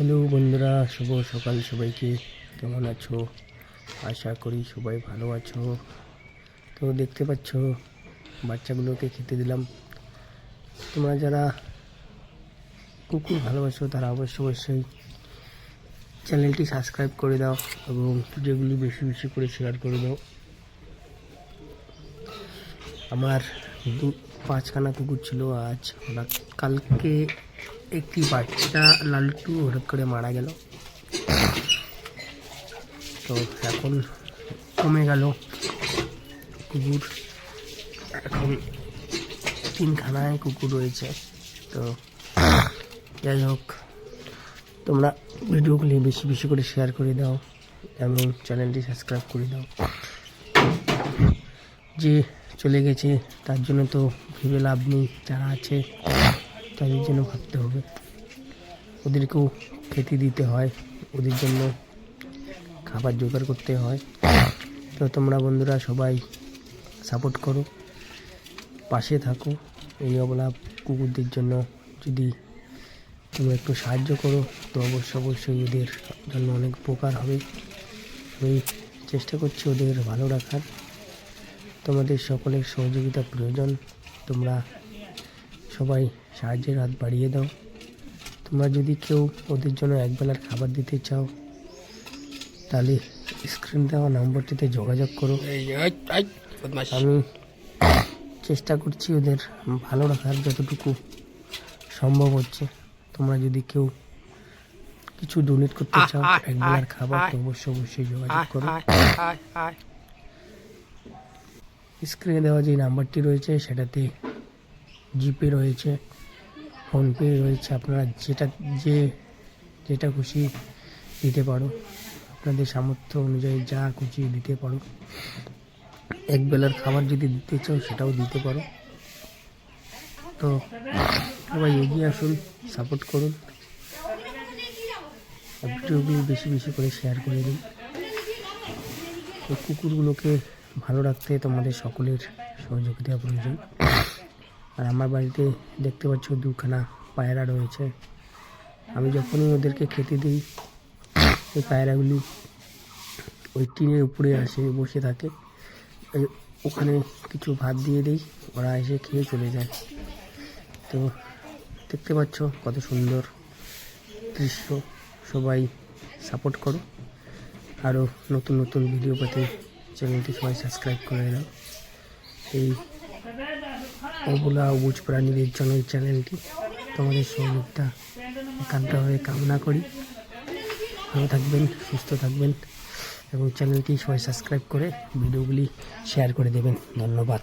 Hello বন্ধুরা, শুভ সকাল সবাইকে। কেমন আছো? আশা করি সবাই ভালো আছো। তো দেখতে পাচ্ছ বাচ্চাগুলোকে খেতে দিলাম। তোমরা যারা কুকুর ভালোবাসো তারা অবশ্যই চ্যানেলটি সাবস্ক্রাইব করে দাও এবং ভিডিওগুলি বেশি বেশি করে শেয়ার করে দাও। আমার 5খানা কুকুর ছিল। আজ কালকে একটি বাচ্চা লালটু হঠাৎ করে মারা গেল। তো এখন কমে গেল কুকুর, এখন 3খানায় কুকুর রয়েছে। তো যাই হোক, তোমরা ভিডিওগুলি বেশি বেশি করে শেয়ার করে দাও এবং চ্যানেলটি সাবস্ক্রাইব করে দাও। যে চলে গেছে তার জন্য তো ভেবে লাভ নেই, যারা আছে তাদের জন্য ভাবতে হবে। ওদেরকেও খেতে দিতে হয়, ওদের জন্য খাবার জোগাড় করতে হয়। তো তোমরা বন্ধুরা সবাই সাপোর্ট করো, পাশে থাকো। এই অবলা কুকুরদের জন্য যদি তোমরা একটু সাহায্য করো তো অবশ্যই ওদের জন্য অনেক উপকার হবে। আমি চেষ্টা করছি ওদের ভালো রাখার। তোমাদের সকলের সহযোগিতা প্রয়োজন। তোমরা সবাই সাহায্যের হাত বাড়িয়ে দাও। তোমরা যদি কেউ ওদের জন্য একবেলার খাবার দিতে চাও তাহলে স্ক্রিন দেওয়া নম্বরটিতে যোগাযোগ করো। আমি চেষ্টা করছি ওদের ভালো রাখার যতটুকু সম্ভব হচ্ছে। তোমরা যদি কেউ কিছু ডোনেট করতে চাও একবেলার খাবার তো অবশ্যই যোগাযোগ করো। স্ক্রিনে দেওয়া যে নাম্বারটি রয়েছে সেটাতে জিপে রয়েছে, ফোনপে রয়েছে। আপনারা যেটা খুশি দিতে পারো, আপনাদের সামর্থ্য অনুযায়ী যা খুশি দিতে পারো। একবেলার খাবার যদি দিতে চাও সেটাও দিতে পারো। তো সবাই এগিয়ে আসুন, সাপোর্ট করুন, ভিডিওগুলি বেশি বেশি করে শেয়ার করে দিন। এই কুকুরগুলোকে ভালো রাখতে তোমাদের সকলের সহযোগিতা প্রয়োজন। আর আমার বাড়িতে দেখতে পাচ্ছ 2খানা পায়রা রয়েছে। আমি যখনই ওদেরকে খেতে দিই এই পায়রাগুলি ওই টিনের উপরে আসে বসে থাকে। ওখানে কিছু ভাত দিয়ে দিই, ওরা এসে খেয়ে চলে যায়। তো দেখতে পাচ্ছ কত সুন্দর দৃশ্য। সবাই সাপোর্ট করো। আরও নতুন নতুন ভিডিও পেতে চ্যানেলটি সবাই সাবস্ক্রাইব করে দাও। এই অবলা অবুজ প্রাণীদের জন্য এই চ্যানেলটি, তোমাদের সহযোগিতা একান্তভাবে কামনা করি। ভালো থাকবেন, সুস্থ থাকবেন এবং চ্যানেলটি সবাই সাবস্ক্রাইব করে ভিডিওগুলি শেয়ার করে দেবেন। ধন্যবাদ।